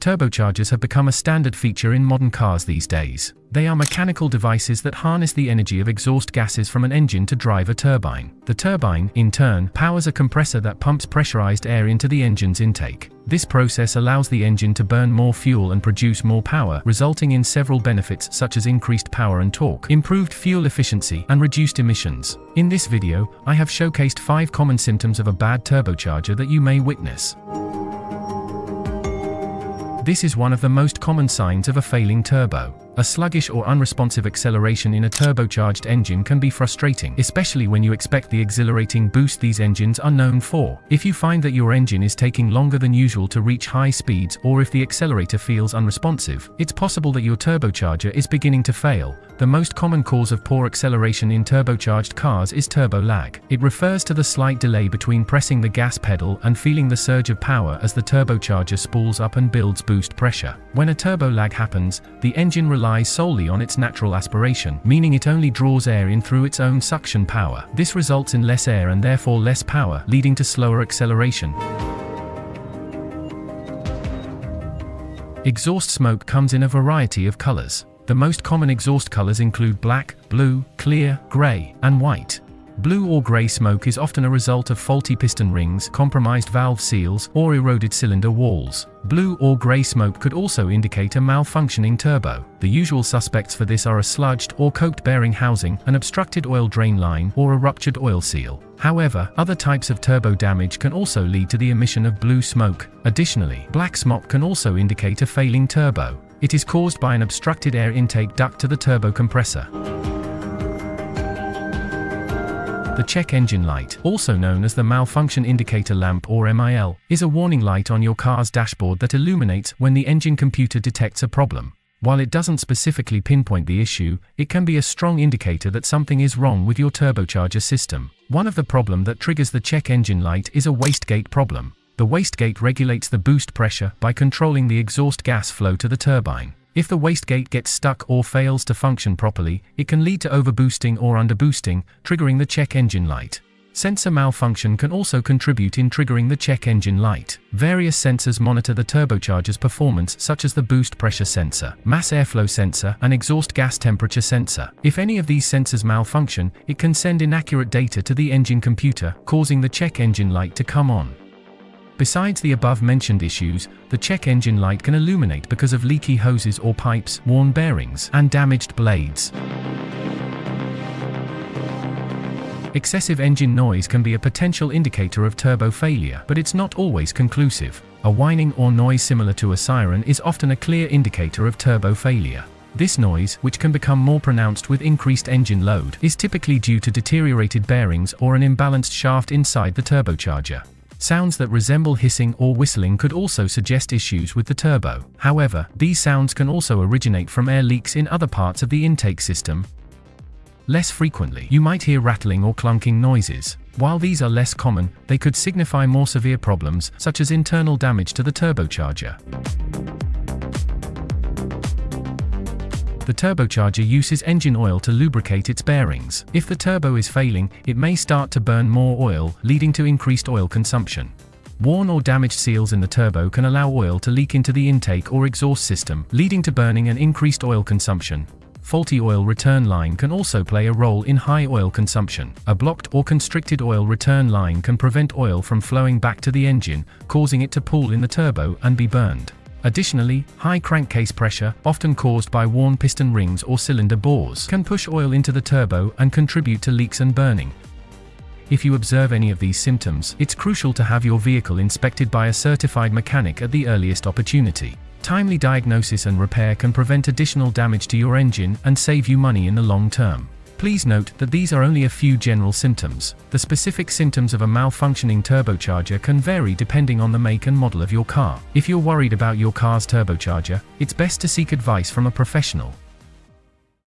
Turbochargers have become a standard feature in modern cars these days. They are mechanical devices that harness the energy of exhaust gases from an engine to drive a turbine. The turbine, in turn, powers a compressor that pumps pressurized air into the engine's intake. This process allows the engine to burn more fuel and produce more power, resulting in several benefits such as increased power and torque, improved fuel efficiency, and reduced emissions. In this video, I have showcased 5 common symptoms of a bad turbocharger that you may witness. This is one of the most common signs of a failing turbo. A sluggish or unresponsive acceleration in a turbocharged engine can be frustrating, especially when you expect the exhilarating boost these engines are known for. If you find that your engine is taking longer than usual to reach high speeds, or if the accelerator feels unresponsive, it's possible that your turbocharger is beginning to fail. The most common cause of poor acceleration in turbocharged cars is turbo lag. It refers to the slight delay between pressing the gas pedal and feeling the surge of power as the turbocharger spools up and builds boost pressure. When a turbo lag happens, the engine relies solely on its natural aspiration, meaning it only draws air in through its own suction power. This results in less air and therefore less power, leading to slower acceleration. Exhaust smoke comes in a variety of colors. The most common exhaust colors include black, blue, clear, gray, and white. Blue or gray smoke is often a result of faulty piston rings, compromised valve seals, or eroded cylinder walls. Blue or gray smoke could also indicate a malfunctioning turbo. The usual suspects for this are a sludged or coked bearing housing, an obstructed oil drain line, or a ruptured oil seal. However, other types of turbo damage can also lead to the emission of blue smoke. Additionally, black smoke can also indicate a failing turbo. It is caused by an obstructed air intake duct to the turbo compressor. The check engine light, also known as the malfunction indicator lamp or MIL, is a warning light on your car's dashboard that illuminates when the engine computer detects a problem. While it doesn't specifically pinpoint the issue, it can be a strong indicator that something is wrong with your turbocharger system. One of the problems that triggers the check engine light is a wastegate problem. The wastegate regulates the boost pressure by controlling the exhaust gas flow to the turbine. If the wastegate gets stuck or fails to function properly, it can lead to overboosting or underboosting, triggering the check engine light. Sensor malfunction can also contribute in triggering the check engine light. Various sensors monitor the turbocharger's performance, such as the boost pressure sensor, mass airflow sensor, and exhaust gas temperature sensor. If any of these sensors malfunction, it can send inaccurate data to the engine computer, causing the check engine light to come on. Besides the above-mentioned issues, the check engine light can illuminate because of leaky hoses or pipes, worn bearings, and damaged blades. Excessive engine noise can be a potential indicator of turbo failure, but it's not always conclusive. A whining or noise similar to a siren is often a clear indicator of turbo failure. This noise, which can become more pronounced with increased engine load, is typically due to deteriorated bearings or an imbalanced shaft inside the turbocharger. Sounds that resemble hissing or whistling could also suggest issues with the turbo. However, these sounds can also originate from air leaks in other parts of the intake system. Less frequently, you might hear rattling or clunking noises. While these are less common, they could signify more severe problems, such as internal damage to the turbocharger. The turbocharger uses engine oil to lubricate its bearings. If the turbo is failing, it may start to burn more oil, leading to increased oil consumption. Worn or damaged seals in the turbo can allow oil to leak into the intake or exhaust system, leading to burning and increased oil consumption. Faulty oil return line can also play a role in high oil consumption. A blocked or constricted oil return line can prevent oil from flowing back to the engine, causing it to pool in the turbo and be burned. Additionally, high crankcase pressure, often caused by worn piston rings or cylinder bores, can push oil into the turbo and contribute to leaks and burning. If you observe any of these symptoms, it's crucial to have your vehicle inspected by a certified mechanic at the earliest opportunity. Timely diagnosis and repair can prevent additional damage to your engine and save you money in the long term. Please note that these are only a few general symptoms. The specific symptoms of a malfunctioning turbocharger can vary depending on the make and model of your car. If you're worried about your car's turbocharger, it's best to seek advice from a professional.